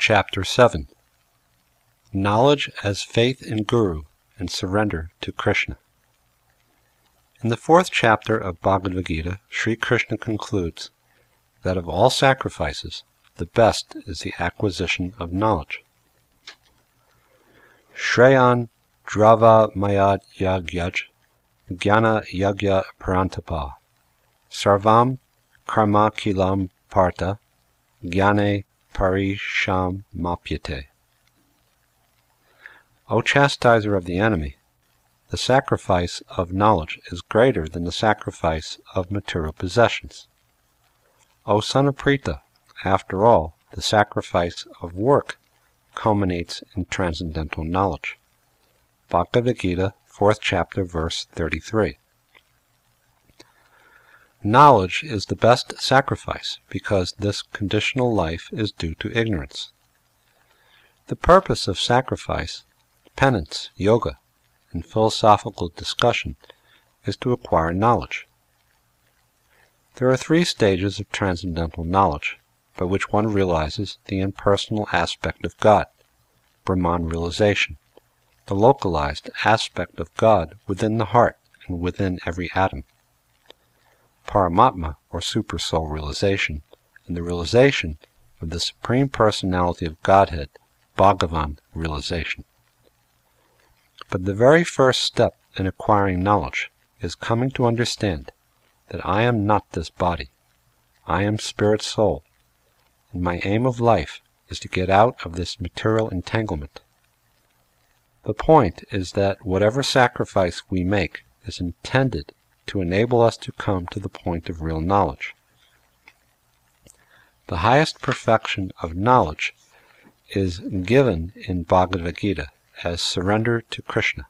Chapter 7 Knowledge as Faith in Guru and Surrender to Krishna. In the 4th chapter of Bhagavad Gita, Sri Krishna concludes that of all sacrifices, the best is the acquisition of knowledge. Shreyan drava mayad yagyaj jnana yagya parantapa sarvam karma kilam partha jnane parisham mapyate. O chastiser of the enemy, the sacrifice of knowledge is greater than the sacrifice of material possessions. O son of Pritha, after all, the sacrifice of work culminates in transcendental knowledge. Bhagavad Gita, 4th chapter, verse 33. Knowledge is the best sacrifice because this conditional life is due to ignorance. The purpose of sacrifice, penance, yoga, and philosophical discussion is to acquire knowledge. There are 3 stages of transcendental knowledge by which one realizes the impersonal aspect of God: Brahman realization, the localized aspect of God within the heart and within every atom; Paramatma, or Super-Soul realization, and the realization of the Supreme Personality of Godhead, Bhagavan realization. But the very first step in acquiring knowledge is coming to understand that I am not this body. I am Spirit Soul, and my aim of life is to get out of this material entanglement. The point is that whatever sacrifice we make is intended to enable us to come to the point of real knowledge. The highest perfection of knowledge is given in Bhagavad Gita as surrender to Krishna.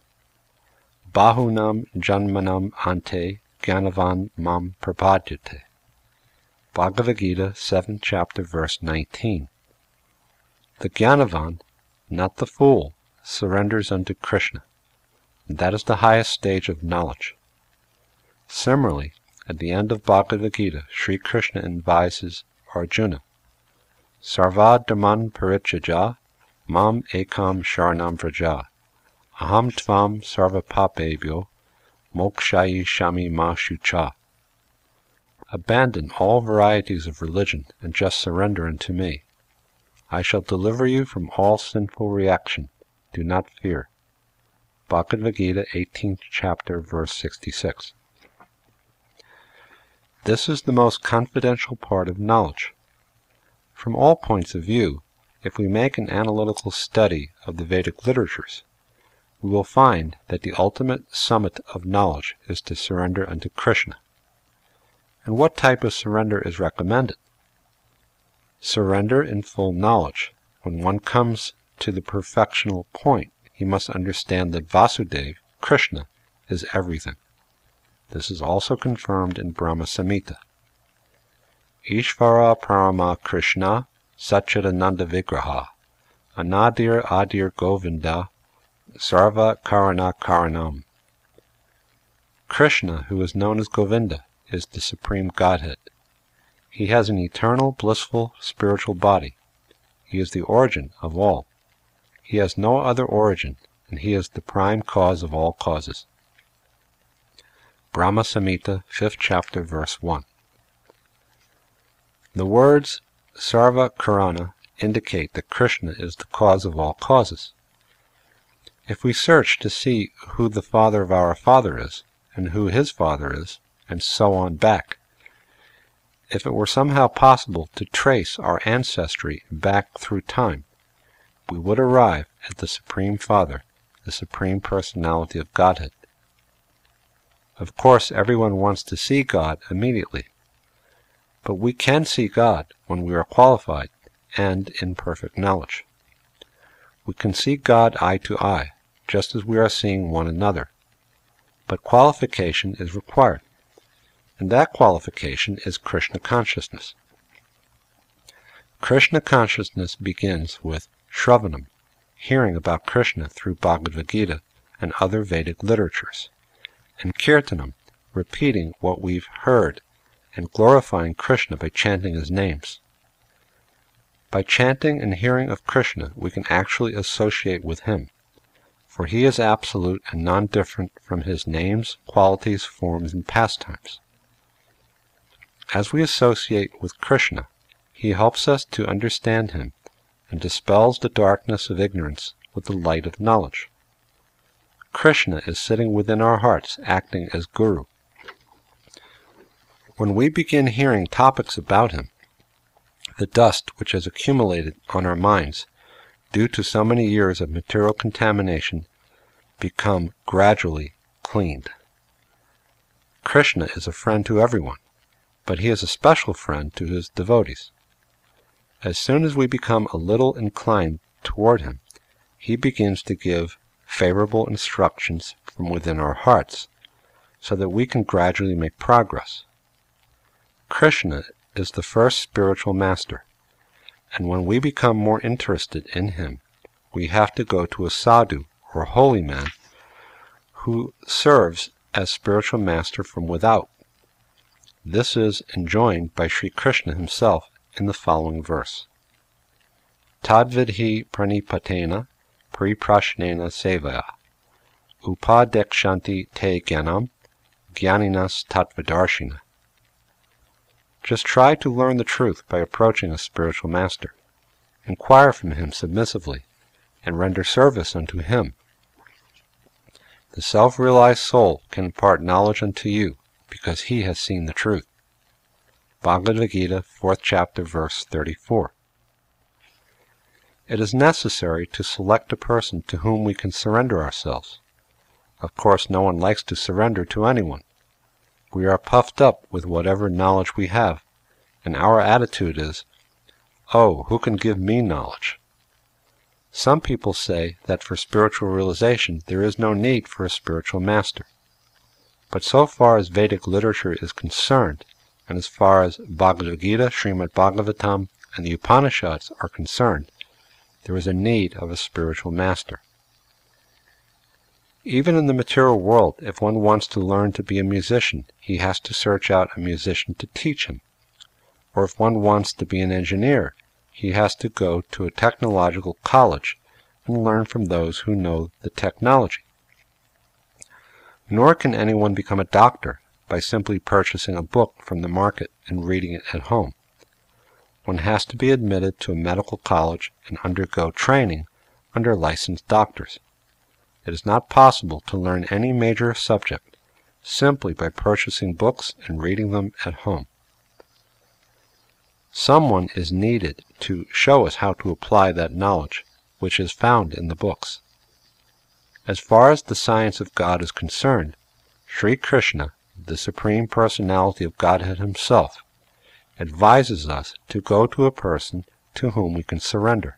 Bahunam janmanam ante jnanavan mam prapadyate. Bhagavad Gita, 7th chapter, verse 19. The Jnanavan, not the fool, surrenders unto Krishna, and that is the highest stage of knowledge. Similarly, at the end of Bhagavad Gita, Sri Krishna advises Arjuna, Sarva dharman parityajya mam ekam sharanam vraja aham tvam sarva papebhyo mokshayi shami ma shucha. Abandon all varieties of religion and just surrender unto me. I shall deliver you from all sinful reaction. Do not fear. Bhagavad Gita, 18th chapter, verse 66. This is the most confidential part of knowledge. From all points of view, if we make an analytical study of the Vedic literatures, we will find that the ultimate summit of knowledge is to surrender unto Krishna. And what type of surrender is recommended? Surrender in full knowledge. When one comes to the perfectional point, he must understand that Vasudeva, Krishna, is everything. This is also confirmed in Brahma Samhita. Ishvara Parama Krishna Satchidananda Vigraha Anadir Adir Govinda Sarva Karana Karanam. Krishna, who is known as Govinda, is the Supreme Godhead. He has an eternal, blissful, spiritual body. He is the origin of all. He has no other origin, and he is the prime cause of all causes. Brahma Samhita, 5th chapter, verse 1. The words Sarva Karana indicate that Krishna is the cause of all causes. If we search to see who the father of our father is, and who his father is, and so on back, if it were somehow possible to trace our ancestry back through time, we would arrive at the Supreme Father, the Supreme Personality of Godhead. Of course, everyone wants to see God immediately, but we can see God when we are qualified and in perfect knowledge. We can see God eye to eye, just as we are seeing one another, but qualification is required, and that qualification is Krishna consciousness. Krishna consciousness begins with Shravanam, hearing about Krishna through Bhagavad Gita and other Vedic literatures, and Kirtanam, repeating what we've heard and glorifying Krishna by chanting his names. By chanting and hearing of Krishna, we can actually associate with him, for he is absolute and non-different from his names, qualities, forms, and pastimes. As we associate with Krishna, he helps us to understand him and dispels the darkness of ignorance with the light of knowledge. Krishna is sitting within our hearts, acting as Guru. When we begin hearing topics about him, the dust which has accumulated on our minds due to so many years of material contamination become gradually cleaned. Krishna is a friend to everyone, but he is a special friend to his devotees. As soon as we become a little inclined toward him, he begins to give favorable instructions from within our hearts, so that we can gradually make progress. Krishna is the first spiritual master, and when we become more interested in him, we have to go to a sadhu, or holy man, who serves as spiritual master from without. This is enjoined by Sri Krishna himself in the following verse. Tadvidhi pranipatena pariprashnena sevaya upadekshanti te gyanam gyaninas tattvadarshina. Just try to learn the truth by approaching a spiritual master. Inquire from him submissively, and render service unto him. The self-realized soul can impart knowledge unto you, because he has seen the truth. Bhagavad Gita, 4th chapter, verse 34. It is necessary to select a person to whom we can surrender ourselves. Of course, no one likes to surrender to anyone. We are puffed up with whatever knowledge we have, and our attitude is, "Oh, who can give me knowledge?" Some people say that for spiritual realization there is no need for a spiritual master. But so far as Vedic literature is concerned, and as far as Bhagavad Gita, Srimad Bhagavatam, and the Upanishads are concerned, there is a need of a spiritual master. Even in the material world, if one wants to learn to be a musician, he has to search out a musician to teach him. Or if one wants to be an engineer, he has to go to a technological college and learn from those who know the technology. Nor can anyone become a doctor by simply purchasing a book from the market and reading it at home. One has to be admitted to a medical college and undergo training under licensed doctors. It is not possible to learn any major subject simply by purchasing books and reading them at home. Someone is needed to show us how to apply that knowledge which is found in the books. As far as the science of God is concerned, Sri Krishna, the Supreme Personality of Godhead himself, advises us to go to a person to whom we can surrender.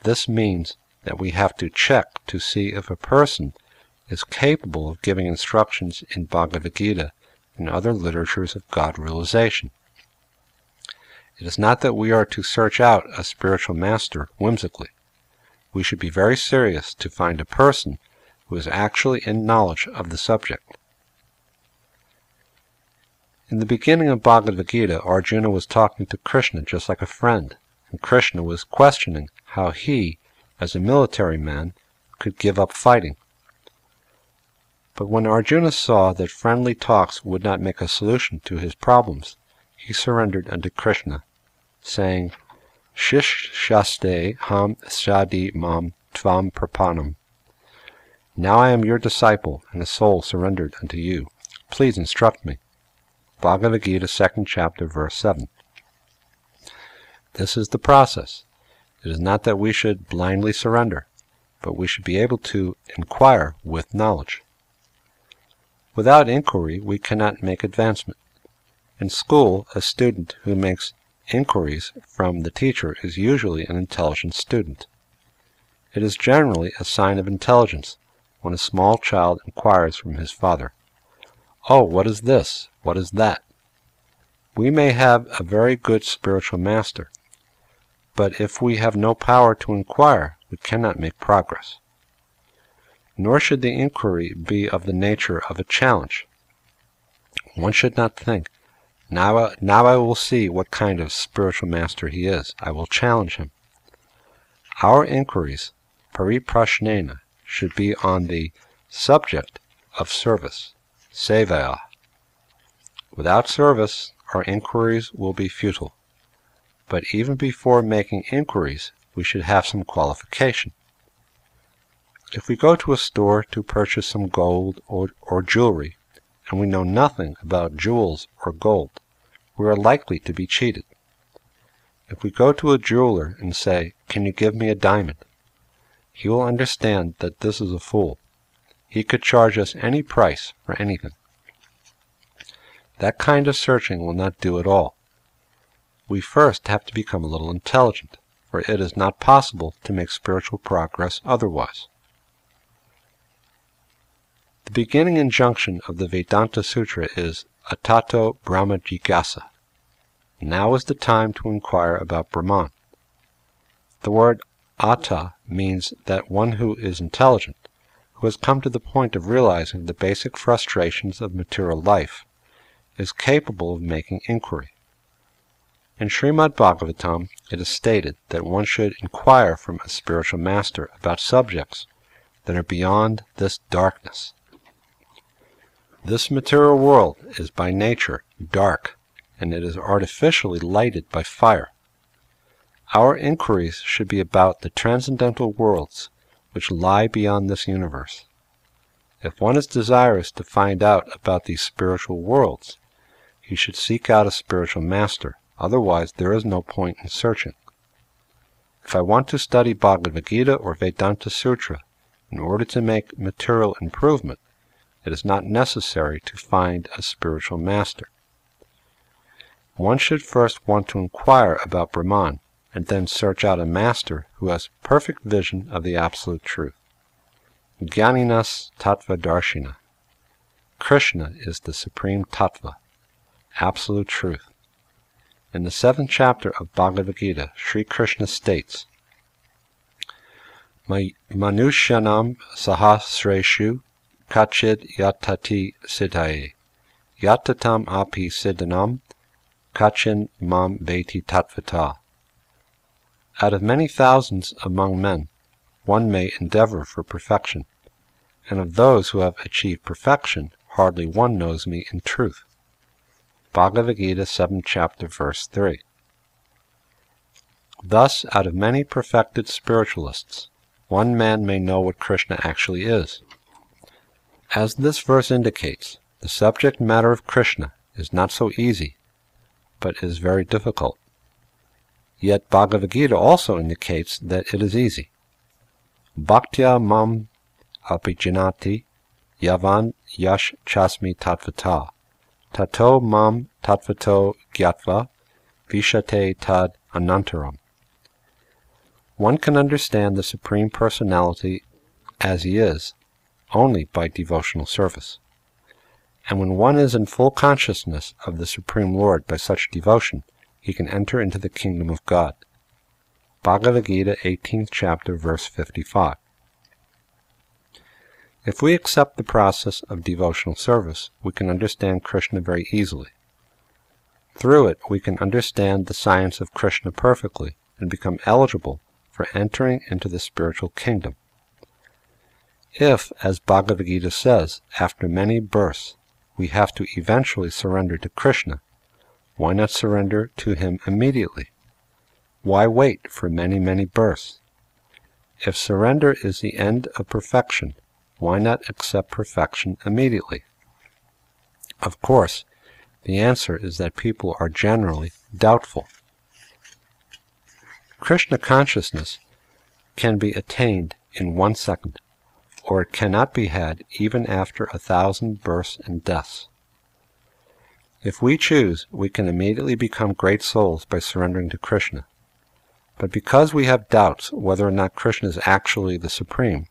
This means that we have to check to see if a person is capable of giving instructions in Bhagavad Gita and other literatures of God realization. It is not that we are to search out a spiritual master whimsically. We should be very serious to find a person who is actually in knowledge of the subject. In the beginning of Bhagavad Gita, Arjuna was talking to Krishna just like a friend, and Krishna was questioning how he, as a military man, could give up fighting. But when Arjuna saw that friendly talks would not make a solution to his problems, he surrendered unto Krishna, saying, Shishyaste ham shadi mam tvam prapanam. Now I am your disciple and a soul surrendered unto you. Please instruct me. Bhagavad Gita, 2nd chapter, verse 7. This is the process. It is not that we should blindly surrender, but we should be able to inquire with knowledge. Without inquiry, we cannot make advancement. In school, a student who makes inquiries from the teacher is usually an intelligent student. It is generally a sign of intelligence when a small child inquires from his father, "Oh, what is this? What is that?" We may have a very good spiritual master, but if we have no power to inquire, we cannot make progress. Nor should the inquiry be of the nature of a challenge. One should not think Now I will see what kind of spiritual master he is. I will challenge him. Our inquiries, pariprashnena, should be on the subject of service, sevaya. Without service, our inquiries will be futile. But even before making inquiries, we should have some qualification. If we go to a store to purchase some gold or jewelry, and we know nothing about jewels or gold, we are likely to be cheated. If we go to a jeweler and say, "Can you give me a diamond?" he will understand that this is a fool. He could charge us any price for anything. That kind of searching will not do at all. We first have to become a little intelligent, for it is not possible to make spiritual progress otherwise. The beginning injunction of the Vedanta Sutra is Atato Brahma Jigyasa. Now is the time to inquire about Brahman. The word Atta means that one who is intelligent, who has come to the point of realizing the basic frustrations of material life, is capable of making inquiry. In Srimad Bhagavatam, it is stated that one should inquire from a spiritual master about subjects that are beyond this darkness. This material world is by nature dark, and it is artificially lighted by fire. Our inquiries should be about the transcendental worlds which lie beyond this universe. If one is desirous to find out about these spiritual worlds, he should seek out a spiritual master, otherwise there is no point in searching. If I want to study Bhagavad Gita or Vedanta Sutra in order to make material improvement, it is not necessary to find a spiritual master. One should first want to inquire about Brahman, and then search out a master who has perfect vision of the absolute truth. Jnaninas Tattva Darshina. Krishna is the supreme tattva, absolute truth. In the 7th chapter of Bhagavad Gita, Sri Krishna states, Manushyanam sahasreshu kachid yatati siddhaye, yatatam api siddhanam kachin mam veti tattvata. Out of many thousands among men, one may endeavor for perfection, and of those who have achieved perfection, hardly one knows me in truth. Bhagavad Gita 7th chapter verse 3. Thus, out of many perfected spiritualists, one man may know what Krishna actually is. As this verse indicates, the subject matter of Krishna is not so easy, but is very difficult. Yet Bhagavad Gita also indicates that it is easy. Bhaktya mam apijanati yavan yash chasmi tattvata, tato mam tattvato gyatva vishate tad anantaram. One can understand the Supreme Personality as he is only by devotional service. And when one is in full consciousness of the Supreme Lord by such devotion, he can enter into the kingdom of God. Bhagavad Gita 18th chapter verse 55. If we accept the process of devotional service, we can understand Krishna very easily. Through it, we can understand the science of Krishna perfectly and become eligible for entering into the spiritual kingdom. If, as Bhagavad Gita says, after many births, we have to eventually surrender to Krishna, why not surrender to him immediately? Why wait for many, many births? If surrender is the end of perfection, why not accept perfection immediately? Of course, the answer is that people are generally doubtful. Krishna consciousness can be attained in 1 second, or it cannot be had even after 1,000 births and deaths. If we choose, we can immediately become great souls by surrendering to Krishna. But because we have doubts whether or not Krishna is actually the Supreme,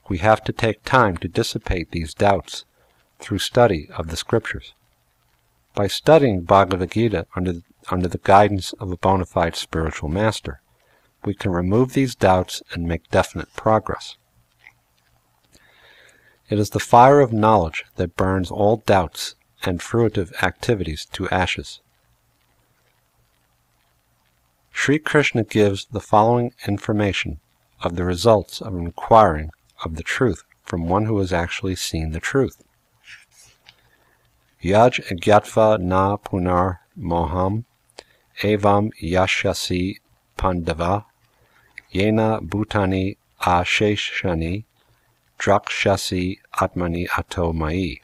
we have to take time to dissipate these doubts through study of the Scriptures. By studying Bhagavad Gita under the guidance of a bona fide spiritual master, we can remove these doubts and make definite progress. It is the fire of knowledge that burns all doubts and fruitive activities to ashes. Sri Krishna gives the following information of the results of inquiring of the truth from one who has actually seen the truth. Yaj gyatva na punar moham evam yashyasi pandava yena bhutani asheshani drakshasi atmani ato mai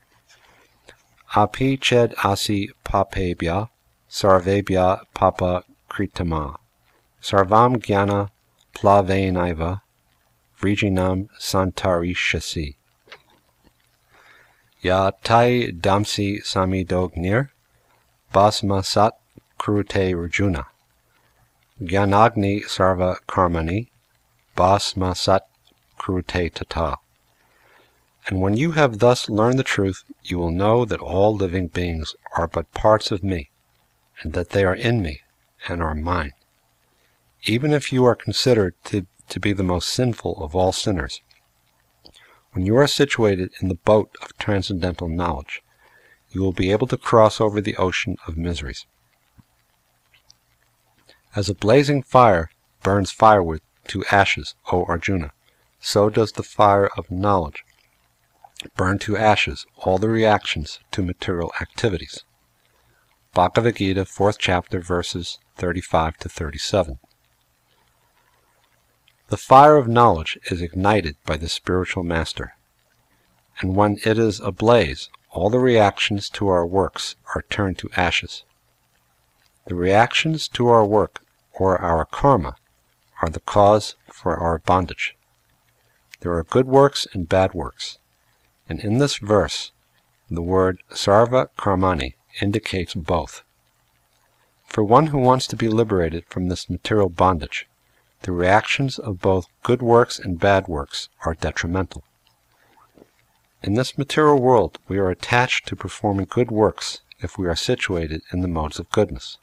api ched asi papebhya sarvebhya papa kritama sarvam jnana plavenaiva vrijinam santarishasi ya tai damsi samidognir basma sat krute rajuna Gyanagni sarva karmani basma sat krute tata. And when you have thus learned the truth, you will know that all living beings are but parts of me, and that they are in me and are mine. Even if you are considered to be the most sinful of all sinners, when you are situated in the boat of transcendental knowledge, you will be able to cross over the ocean of miseries. As a blazing fire burns firewood to ashes, O Arjuna, so does the fire of knowledge burn to ashes all the reactions to material activities. Bhagavad Gita, 4th chapter, verses 35 to 37. The fire of knowledge is ignited by the spiritual master, and when it is ablaze, all the reactions to our works are turned to ashes. The reactions to our work, or our karma, are the cause for our bondage. There are good works and bad works, and in this verse, the word sarva karmani indicates both. For one who wants to be liberated from this material bondage, the reactions of both good works and bad works are detrimental. In this material world, we are attached to performing good works if we are situated in the modes of goodness.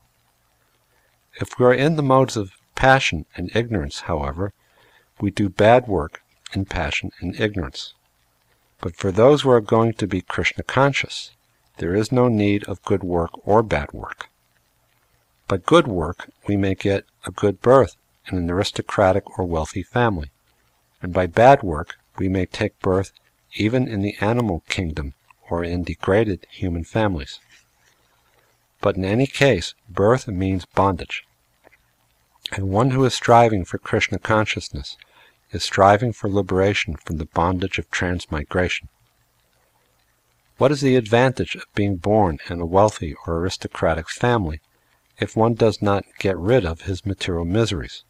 If we are in the modes of passion and ignorance, however, we do bad work in passion and ignorance. But for those who are going to be Krishna conscious, there is no need of good work or bad work. By good work, we may get a good birth in an aristocratic or wealthy family, and by bad work, we may take birth even in the animal kingdom or in degraded human families. But in any case, birth means bondage, and one who is striving for Krishna consciousness is striving for liberation from the bondage of transmigration. What is the advantage of being born in a wealthy or aristocratic family if one does not get rid of his material miseries?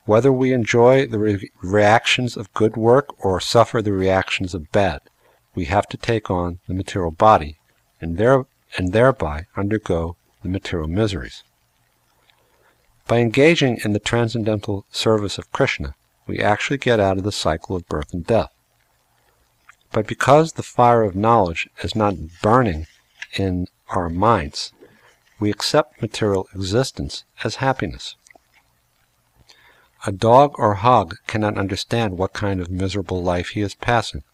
Whether we enjoy the reactions of good work or suffer the reactions of bad, we have to take on the material body and thereby undergo the material miseries. By engaging in the transcendental service of Krishna, we actually get out of the cycle of birth and death. But because the fire of knowledge is not burning in our minds, we accept material existence as happiness. A dog or hog cannot understand what kind of miserable life he is passing.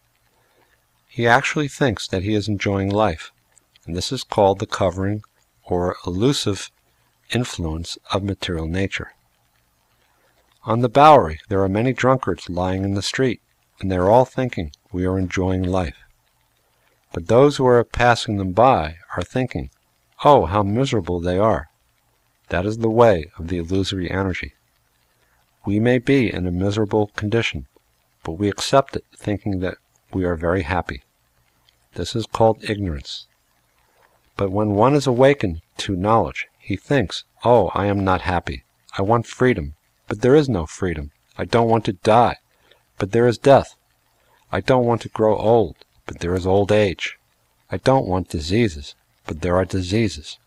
He actually thinks that he is enjoying life, and this is called the covering or elusive influence of material nature. On the Bowery, there are many drunkards lying in the street, and they are all thinking we are enjoying life. But those who are passing them by are thinking, oh, how miserable they are. That is the way of the illusory energy. We may be in a miserable condition, but we accept it thinking that we are very happy. This is called ignorance. But when one is awakened to knowledge, he thinks, oh, I am not happy. I want freedom, but there is no freedom. I don't want to die, but there is death. I don't want to grow old, but there is old age. I don't want diseases, but there are diseases.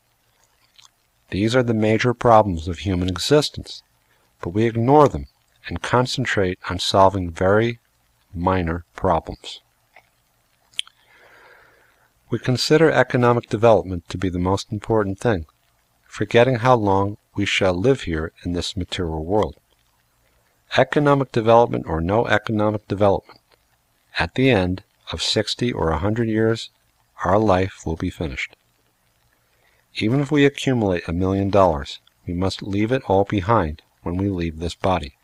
These are the major problems of human existence, but we ignore them and concentrate on solving very minor problems. We consider economic development to be the most important thing, forgetting how long we shall live here in this material world. Economic development or no economic development, at the end of 60 or 100 years, our life will be finished. Even if we accumulate $1 million, we must leave it all behind when we leave this body.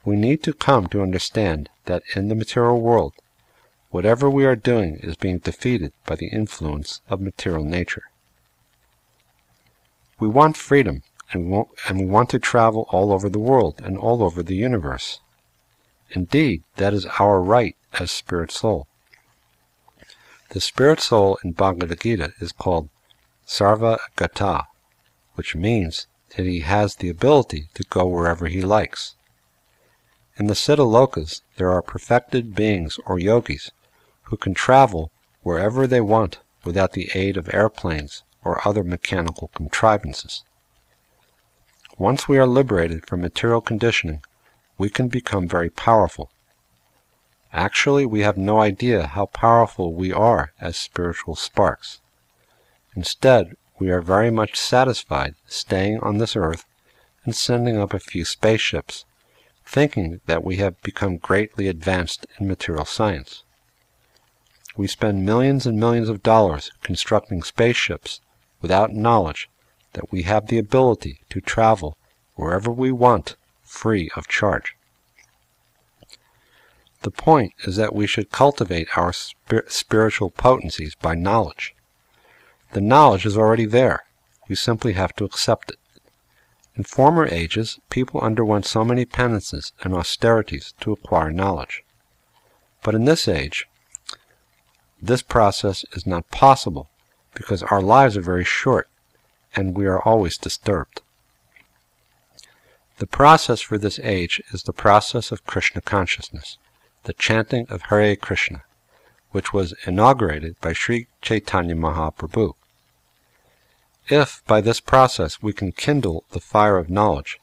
We need to come to understand that in the material world, whatever we are doing is being defeated by the influence of material nature. We want freedom, and we want to travel all over the world and all over the universe. Indeed, that is our right as spirit soul. The spirit soul in Bhagavad Gita is called Sarva Gata, which means that he has the ability to go wherever he likes. In the Siddha Lokas, there are perfected beings or yogis who can travel wherever they want without the aid of airplanes or other mechanical contrivances. Once we are liberated from material conditioning, we can become very powerful. Actually, we have no idea how powerful we are as spiritual sparks. Instead, we are very much satisfied staying on this earth and sending up a few spaceships, thinking that we have become greatly advanced in material science. We spend millions and millions of dollars constructing spaceships without knowledge that we have the ability to travel wherever we want, free of charge. The point is that we should cultivate our spiritual potencies by knowledge. The knowledge is already there. We simply have to accept it. In former ages, people underwent so many penances and austerities to acquire knowledge. But in this age, this process is not possible because our lives are very short and we are always disturbed. The process for this age is the process of Krishna consciousness, the chanting of Hare Krishna, which was inaugurated by Sri Chaitanya Mahaprabhu. If, by this process, we can kindle the fire of knowledge,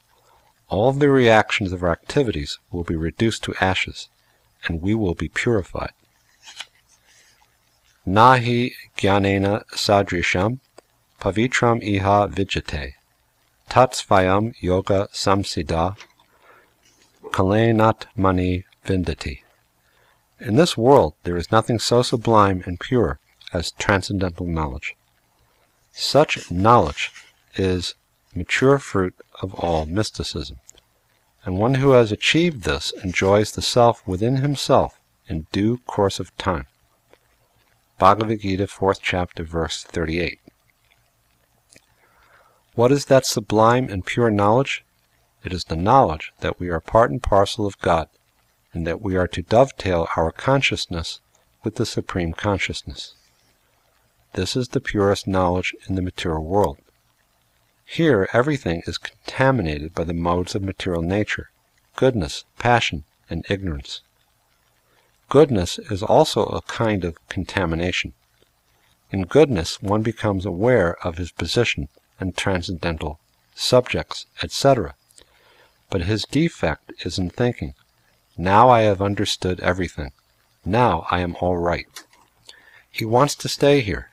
all of the reactions of our activities will be reduced to ashes, and we will be purified. Nahi jnanena sadrisham pavitram iha vijjate tat svayam yoga samsiddha kalenat mani vindati. In this world there is nothing so sublime and pure as transcendental knowledge. Such knowledge is mature fruit of all mysticism, and one who has achieved this enjoys the self within himself in due course of time. Bhagavad Gita, 4th chapter, verse 38. What is that sublime and pure knowledge? It is the knowledge that we are part and parcel of God, and that we are to dovetail our consciousness with the Supreme Consciousness. This is the purest knowledge in the material world. Here everything is contaminated by the modes of material nature, goodness, passion, and ignorance. Goodness is also a kind of contamination. In goodness one becomes aware of his position and transcendental subjects, etc. But his defect is in thinking, now I have understood everything. Now I am all right. He wants to stay here.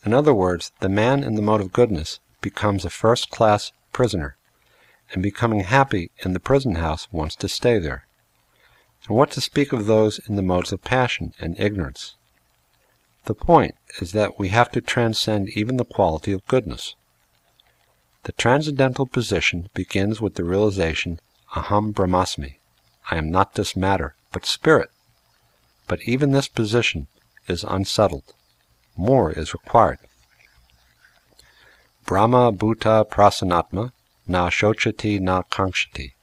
In other words, the man in the mode of goodness becomes a first-class prisoner, and becoming happy in the prison house wants to stay there. And what to speak of those in the modes of passion and ignorance? The point is that we have to transcend even the quality of goodness. The transcendental position begins with the realization, Aham Brahmasmi, I am not this matter, but spirit. But even this position is unsettled. More is required. Brahma Bhuta Prasanatma Na Shochati Na Kankshati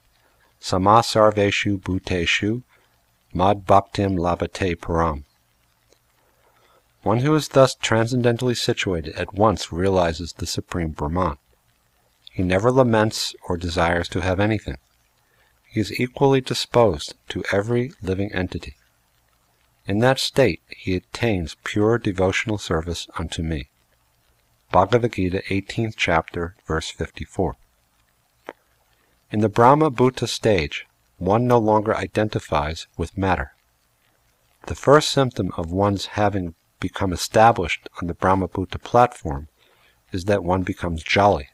Sama Sarveshu Bhuteshu Mad Bhaktim Labhate Param. One who is thus transcendentally situated at once realizes the Supreme Brahman. He never laments or desires to have anything. He is equally disposed to every living entity. In that state he attains pure devotional service unto me. Bhagavad Gita, 18th chapter, verse 54. In the Brahma Bhuta stage, one no longer identifies with matter. The first symptom of one's having become established on the Brahma Bhuta platform is that one becomes jolly,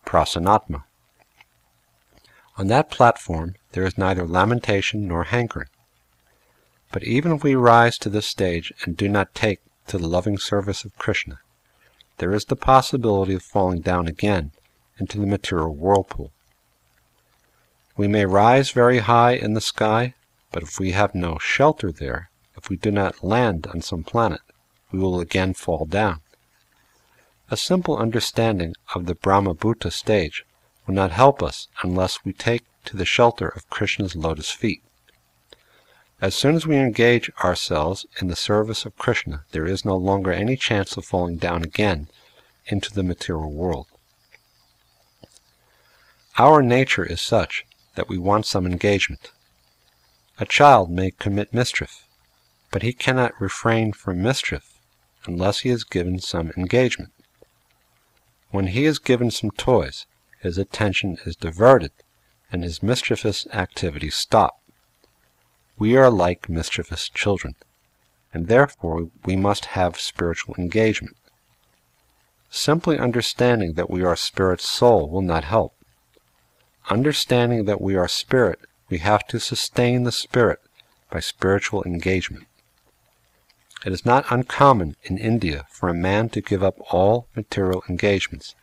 prasanatma. On that platform there is neither lamentation nor hankering. But even if we rise to this stage and do not take to the loving service of Krishna, there is the possibility of falling down again into the material whirlpool. We may rise very high in the sky, but if we have no shelter there, if we do not land on some planet, we will again fall down. A simple understanding of the Brahma-Bhuta stage will not help us unless we take to the shelter of Krishna's lotus feet. As soon as we engage ourselves in the service of Krishna, there is no longer any chance of falling down again into the material world. Our nature is such that we want some engagement. A child may commit mischief, but he cannot refrain from mischief unless he is given some engagement. When he is given some toys, his attention is diverted and his mischievous activities stop. We are like mischievous children, and therefore we must have spiritual engagement. Simply understanding that we are spirit soul will not help. Understanding that we are spirit, we have to sustain the spirit by spiritual engagement. It is not uncommon in India for a man to give up all material engagements,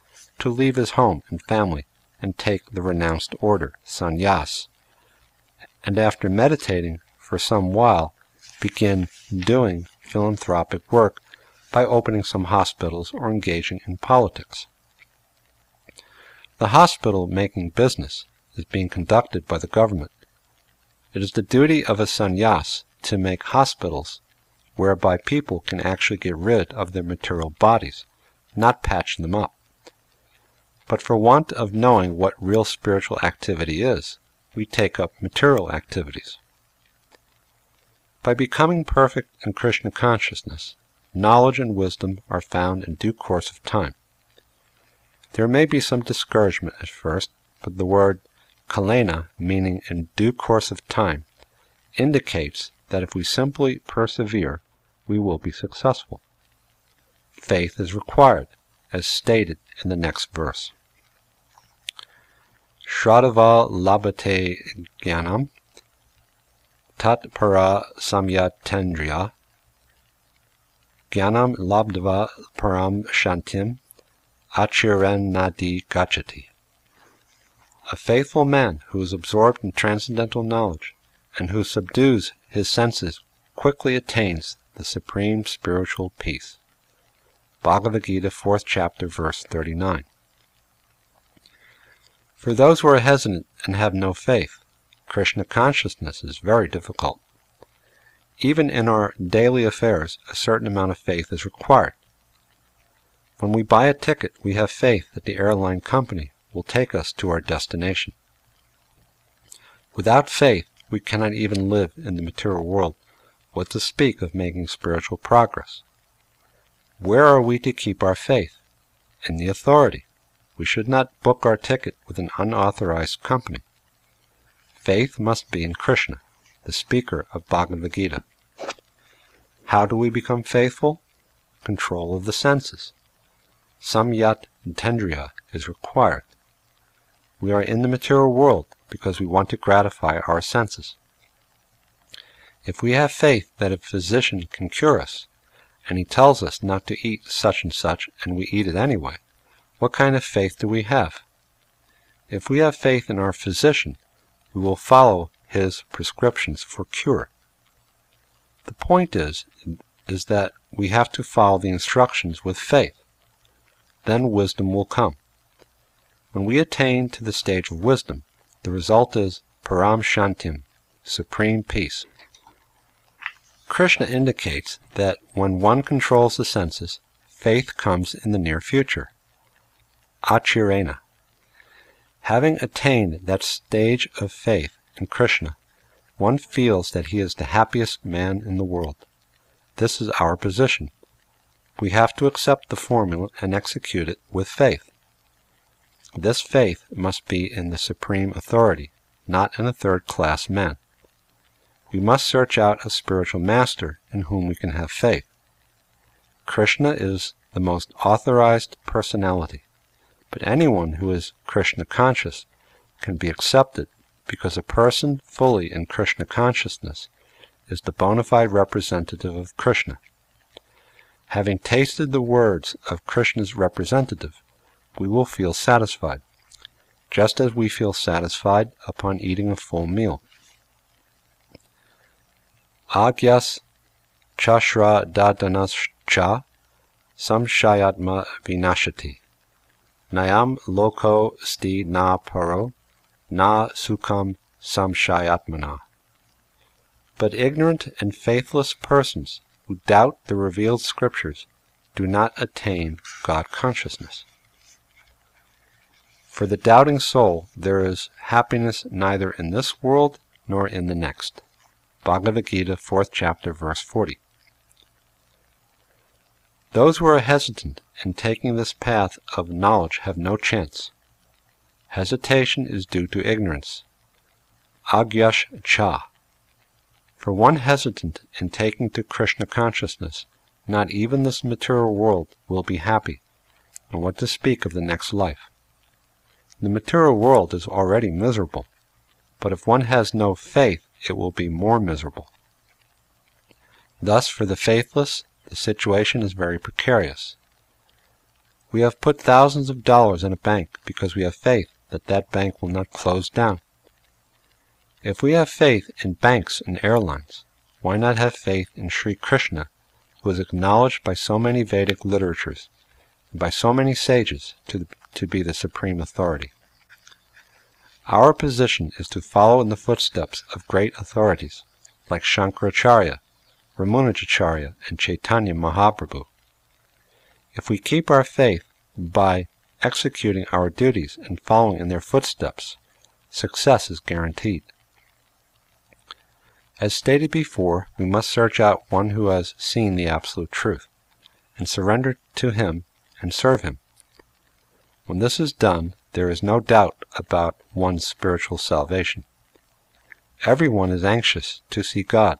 to leave his home and family and take the renounced order, sannyas, and after meditating for some while begin doing philanthropic work by opening some hospitals or engaging in politics. The hospital making business is being conducted by the government. It is the duty of a sannyas to make hospitals whereby people can actually get rid of their material bodies, not patch them up. But for want of knowing what real spiritual activity is, we take up material activities. By becoming perfect in Krishna consciousness, knowledge and wisdom are found in due course of time. There may be some discouragement at first, but the word kalena, meaning in due course of time, indicates that if we simply persevere, we will be successful. Faith is required, as stated in the next verse. Shradava labhate jnanam tat para samyatendriya jnanam labdva param shantim achiren nadi gachati. A faithful man who is absorbed in transcendental knowledge and who subdues his senses quickly attains the supreme spiritual peace. Bhagavad Gita, 4th chapter, verse 39. For those who are hesitant and have no faith, Krishna consciousness is very difficult. Even in our daily affairs, a certain amount of faith is required. When we buy a ticket, we have faith that the airline company will take us to our destination. Without faith, we cannot even live in the material world, what to speak of making spiritual progress. Where are we to keep our faith? In the authority. We should not book our ticket with an unauthorized company. Faith must be in Krishna, the speaker of Bhagavad Gita. How do we become faithful? Control of the senses. Samyat tendriya is required. We are in the material world because we want to gratify our senses. If we have faith that a physician can cure us, and he tells us not to eat such and such, and we eat it anyway, what kind of faith do we have? If we have faith in our physician, we will follow his prescriptions for cure. The point is that we have to follow the instructions with faith. Then wisdom will come. When we attain to the stage of wisdom, the result is param shantim, supreme peace. Krishna indicates that when one controls the senses, faith comes in the near future. Achirena. Having attained that stage of faith in Krishna, one feels that he is the happiest man in the world. This is our position. We have to accept the formula and execute it with faith. This faith must be in the supreme authority, not in a third-class man. We must search out a spiritual master in whom we can have faith. Krishna is the most authorized personality, but anyone who is Krishna conscious can be accepted because a person fully in Krishna consciousness is the bona fide representative of Krishna. Having tasted the words of Krishna's representative, we will feel satisfied, just as we feel satisfied upon eating a full meal. Agyas chashra dadanascha samshayatma vinashati nayam loko sti na paro na sukham samshayatmana. But ignorant and faithless persons who doubt the revealed scriptures do not attain God consciousness. For the doubting soul there is happiness neither in this world nor in the next. Bhagavad Gita, 4th chapter, verse 40. Those who are hesitant in taking this path of knowledge have no chance. Hesitation is due to ignorance. Agyash cha. For one hesitant in taking to Krishna consciousness, not even this material world will be happy, and what to speak of the next life. The material world is already miserable, but if one has no faith, it will be more miserable. Thus, for the faithless, the situation is very precarious. We have put thousands of dollars in a bank because we have faith that that bank will not close down. If we have faith in banks and airlines, why not have faith in Sri Krishna, who is acknowledged by so many Vedic literatures and by so many sages to be the supreme authority? Our position is to follow in the footsteps of great authorities like Shankaracharya, Ramanujacharya, and Chaitanya Mahaprabhu. If we keep our faith by executing our duties and following in their footsteps, success is guaranteed. As stated before, we must search out one who has seen the absolute truth, and surrender to him and serve him. When this is done, there is no doubt about one's spiritual salvation. Everyone is anxious to see God,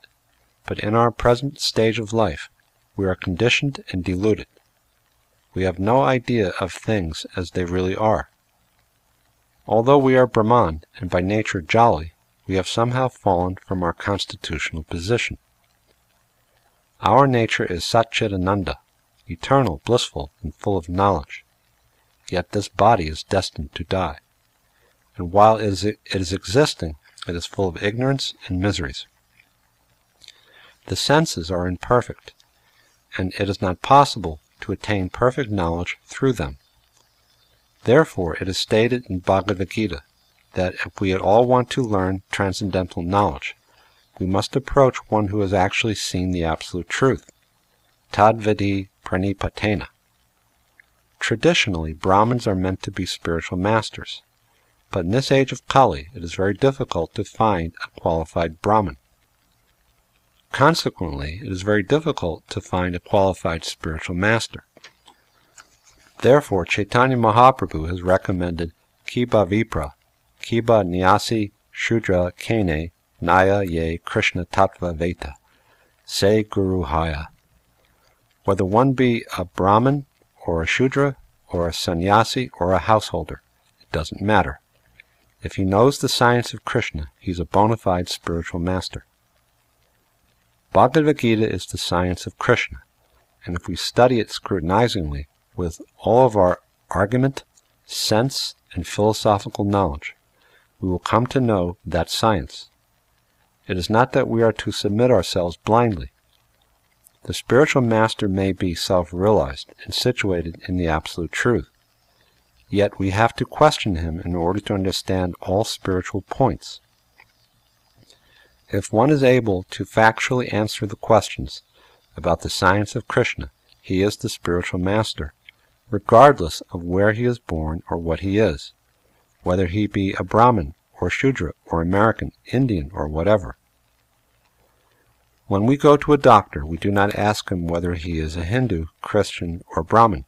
but in our present stage of life, we are conditioned and deluded. We have no idea of things as they really are. Although we are Brahman and by nature jolly, we have somehow fallen from our constitutional position. Our nature is Satchidananda, eternal, blissful, and full of knowledge. Yet this body is destined to die, and while it is existing, it is full of ignorance and miseries. The senses are imperfect, and it is not possible to attain perfect knowledge through them. Therefore, it is stated in Bhagavad Gita that if we at all want to learn transcendental knowledge, we must approach one who has actually seen the absolute truth. Tadvidi pranipatena. Traditionally, Brahmins are meant to be spiritual masters, but in this age of Kali, it is very difficult to find a qualified Brahmin. Consequently, it is very difficult to find a qualified spiritual master. Therefore, Chaitanya Mahaprabhu has recommended Kiba Vipra, Kiba Nyasi Shudra Kene Naya Ye Krishna Tattva Veta, Se Guru Haya. Whether one be a Brahmin, or a Shudra, or a sannyasi, or a householder, it doesn't matter. If he knows the science of Krishna, he's a bona fide spiritual master. Bhagavad Gita is the science of Krishna, and if we study it scrutinizingly with all of our argument, sense, and philosophical knowledge, we will come to know that science. It is not that we are to submit ourselves blindly. The spiritual master may be self-realized and situated in the absolute truth, yet we have to question him in order to understand all spiritual points. If one is able to factually answer the questions about the science of Krishna, he is the spiritual master, regardless of where he is born or what he is, whether he be a Brahmin or Shudra or American, Indian, or whatever. When we go to a doctor, we do not ask him whether he is a Hindu, Christian, or Brahmin.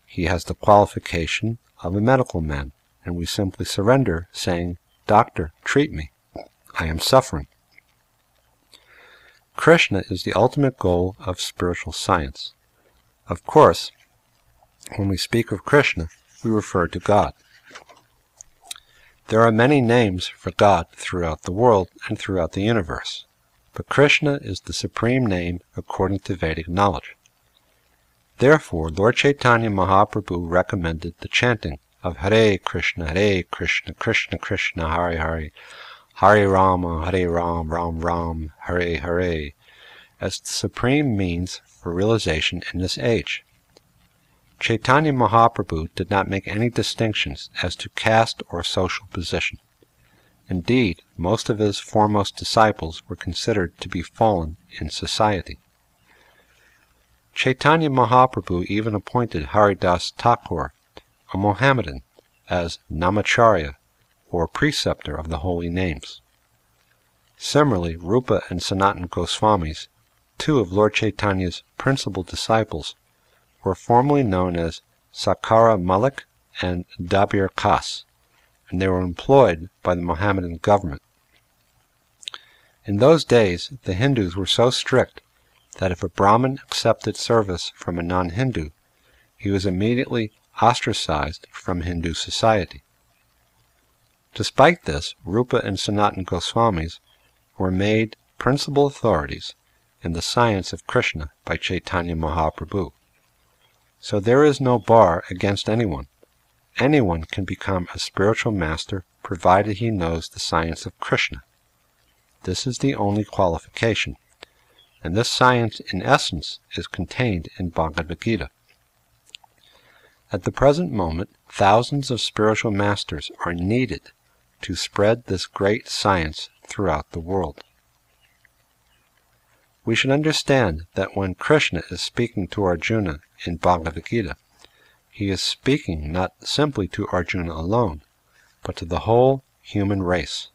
He has the qualification of a medical man, and we simply surrender, saying, "Doctor, treat me. I am suffering." Krishna is the ultimate goal of spiritual science. Of course, when we speak of Krishna, we refer to God. There are many names for God throughout the world and throughout the universe, but Krishna is the supreme name according to Vedic knowledge. Therefore, Lord Chaitanya Mahaprabhu recommended the chanting of Hare Krishna, Krishna Krishna, Hare Hare, Hare Ram, Ram Ram, Hare Hare, as the supreme means for realization in this age. Chaitanya Mahaprabhu did not make any distinctions as to caste or social position. Indeed, most of his foremost disciples were considered to be fallen in society. Chaitanya Mahaprabhu even appointed Haridas Thakur, a Mohammedan, as Namacharya, or preceptor of the holy names. Similarly, Rupa and Sanatana Goswamis, two of Lord Chaitanya's principal disciples, were formerly known as Sakara Malik and Dabir Khas, and they were employed by the Mohammedan government. In those days, the Hindus were so strict that if a Brahmin accepted service from a non-Hindu, he was immediately ostracized from Hindu society. Despite this, Rupa and Sanatana Goswamis were made principal authorities in the science of Krishna by Chaitanya Mahaprabhu. So there is no bar against anyone. Anyone can become a spiritual master provided he knows the science of Krishna. This is the only qualification, and this science in essence is contained in Bhagavad Gita. At the present moment, thousands of spiritual masters are needed to spread this great science throughout the world. We should understand that when Krishna is speaking to Arjuna in Bhagavad Gita, he is speaking not simply to Arjuna alone, but to the whole human race.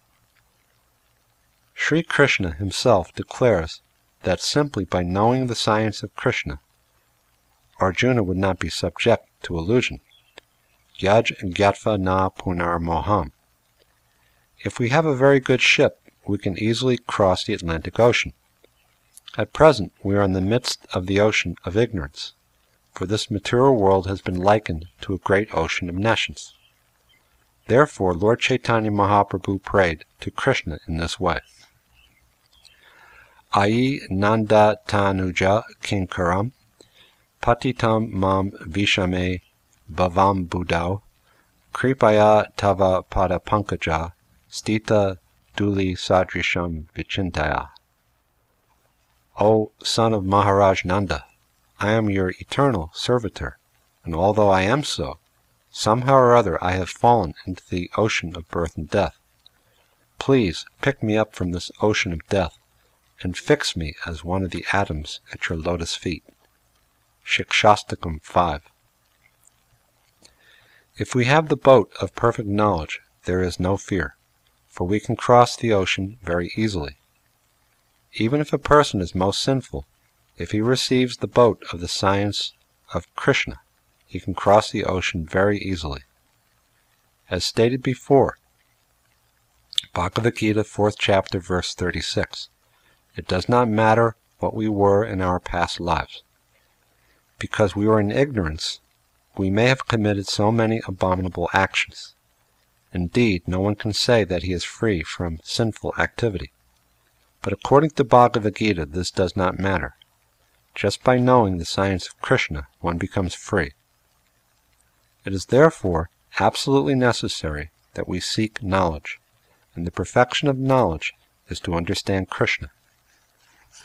Sri Krishna himself declares that simply by knowing the science of Krishna, Arjuna would not be subject to illusion. Yaj gyatva na punar moham. If we have a very good ship, we can easily cross the Atlantic Ocean. At present, we are in the midst of the ocean of ignorance, for this material world has been likened to a great ocean of nescience. Therefore, Lord Chaitanya Mahaprabhu prayed to Krishna in this way. Ai nanda tanuja kinkaram, patitam mam vishame bhavam budau, kripaya tava pada pankaja, stita duli sadrisham vichintaya. O son of Maharaj Nanda, I am your eternal servitor, and although I am so, somehow or other I have fallen into the ocean of birth and death. Please pick me up from this ocean of death, and fix me as one of the atoms at your lotus feet. Shikshastakam 5. If we have the boat of perfect knowledge, there is no fear, for we can cross the ocean very easily. Even if a person is most sinful, if he receives the boat of the science of Krishna, he can cross the ocean very easily. As stated before, Bhagavad Gita, 4th chapter, verse 36, it does not matter what we were in our past lives. Because we were in ignorance, we may have committed so many abominable actions. Indeed, no one can say that he is free from sinful activity. But according to Bhagavad Gita, this does not matter. Just by knowing the science of Krishna, one becomes free. It is therefore absolutely necessary that we seek knowledge, and the perfection of knowledge is to understand Krishna.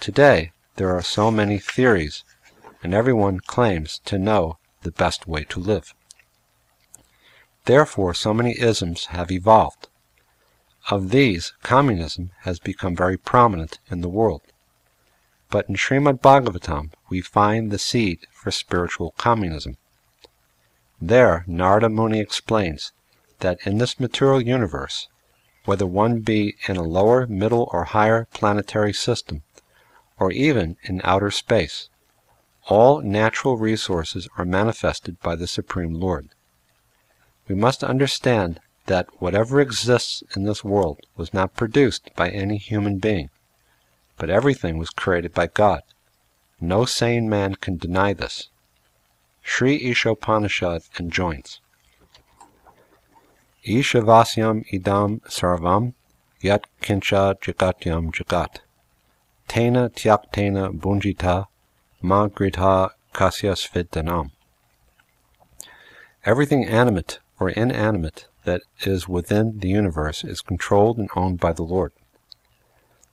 Today, there are so many theories, and everyone claims to know the best way to live. Therefore, so many isms have evolved. Of these, communism has become very prominent in the world. But in Srimad Bhagavatam, we find the seed for spiritual communism. There, Narada Muni explains that in this material universe, whether one be in a lower, middle, or higher planetary system, or even in outer space, all natural resources are manifested by the Supreme Lord. We must understand that whatever exists in this world was not produced by any human being, but everything was created by God. No sane man can deny this. Sri Ishopanishad enjoins, Ishavasyam idam sarvam yat kincha jagatyam jagat, tena tyaktena bunjita ma gritha Kasyas Vidyanam. Everything animate or inanimate that is within the universe is controlled and owned by the Lord.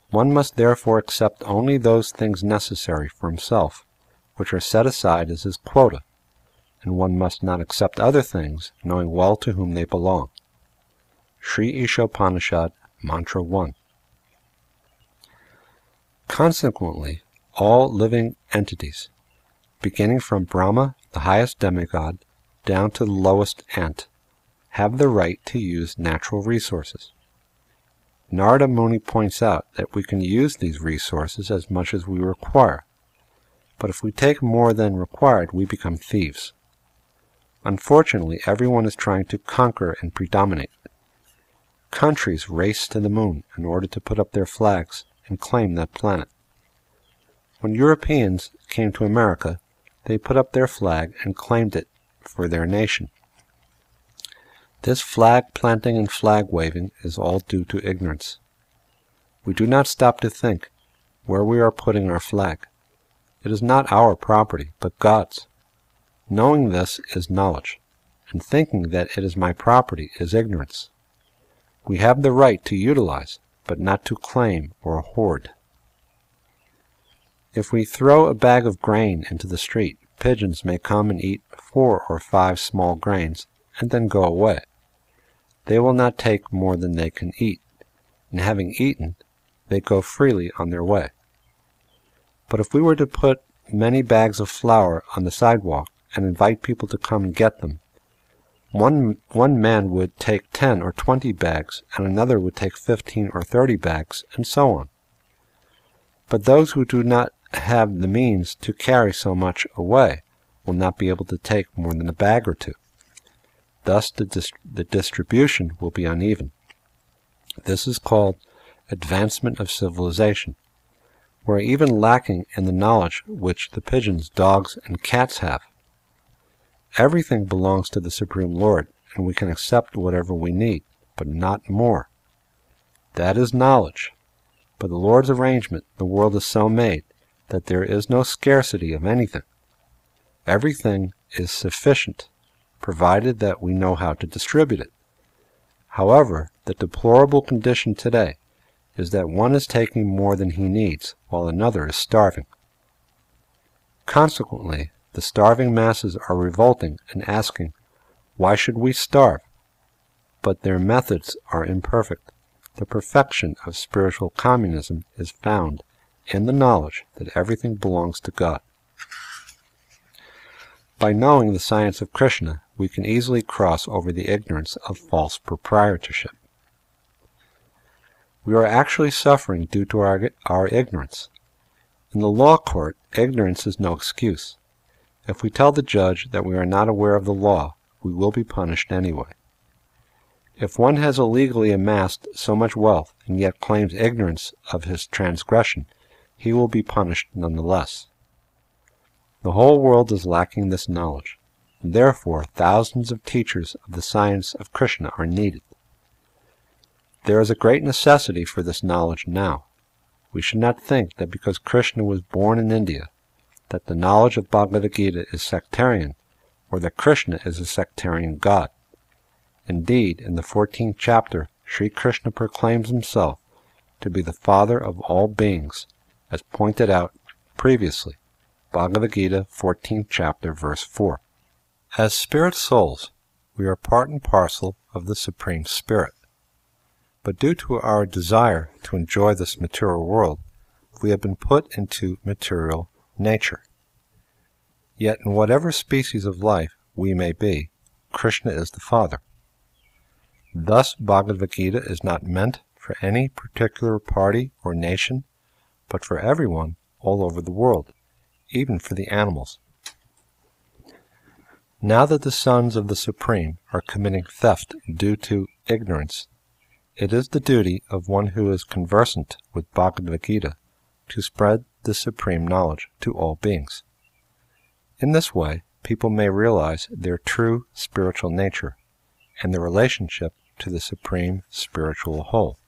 One must therefore accept only those things necessary for himself, which are set aside as his quota, and one must not accept other things, knowing well to whom they belong. Sri Ishopanishad, Mantra 1. Consequently, all living entities, beginning from Brahma, the highest demigod, down to the lowest ant, have the right to use natural resources. Narada Muni points out that we can use these resources as much as we require, but if we take more than required, we become thieves. Unfortunately, everyone is trying to conquer and predominate. Countries race to the moon in order to put up their flags and claim that planet. When Europeans came to America, they put up their flag and claimed it for their nation. This flag planting and flag waving is all due to ignorance. We do not stop to think where we are putting our flag. It is not our property, but God's. Knowing this is knowledge, and thinking that it is my property is ignorance. We have the right to utilize, but not to claim or hoard. If we throw a bag of grain into the street, pigeons may come and eat 4 or 5 small grains, and then go away. They will not take more than they can eat, and having eaten, they go freely on their way. But if we were to put many bags of flour on the sidewalk and invite people to come and get them, one man would take 10 or 20 bags, and another would take 15 or 30 bags, and so on. But those who do not have the means to carry so much away will not be able to take more than a bag or 2. Thus the distribution will be uneven. This is called advancement of civilization. We are even lacking in the knowledge which the pigeons, dogs, and cats have. Everything belongs to the Supreme Lord, and we can accept whatever we need, but not more. That is knowledge. By the Lord's arrangement, the world is so made that there is no scarcity of anything. Everything is sufficient, provided that we know how to distribute it. However, the deplorable condition today is that one is taking more than he needs, while another is starving. Consequently, the starving masses are revolting and asking, why should we starve? But their methods are imperfect. The perfection of spiritual communism is found in the knowledge that everything belongs to God. By knowing the science of Krishna, we can easily cross over the ignorance of false proprietorship. We are actually suffering due to our ignorance. In the law court, ignorance is no excuse. If we tell the judge that we are not aware of the law, we will be punished anyway. If one has illegally amassed so much wealth and yet claims ignorance of his transgression, he will be punished nonetheless. The whole world is lacking this knowledge, and therefore thousands of teachers of the science of Krishna are needed. There is a great necessity for this knowledge now. We should not think that because Krishna was born in India, that the knowledge of Bhagavad Gita is sectarian, or that Krishna is a sectarian god. Indeed, in the 14th chapter, Sri Krishna proclaims himself to be the father of all beings, as pointed out previously. Bhagavad Gita, 14th chapter, verse 4. As spirit souls, we are part and parcel of the Supreme Spirit. But due to our desire to enjoy this material world, we have been put into material nature. Yet in whatever species of life we may be, Krishna is the Father. Thus Bhagavad Gita is not meant for any particular party or nation, but for everyone all over the world, even for the animals. Now that the sons of the Supreme are committing theft due to ignorance, it is the duty of one who is conversant with Bhagavad Gita to spread the supreme knowledge to all beings. In this way, people may realize their true spiritual nature and their relationship to the supreme spiritual whole.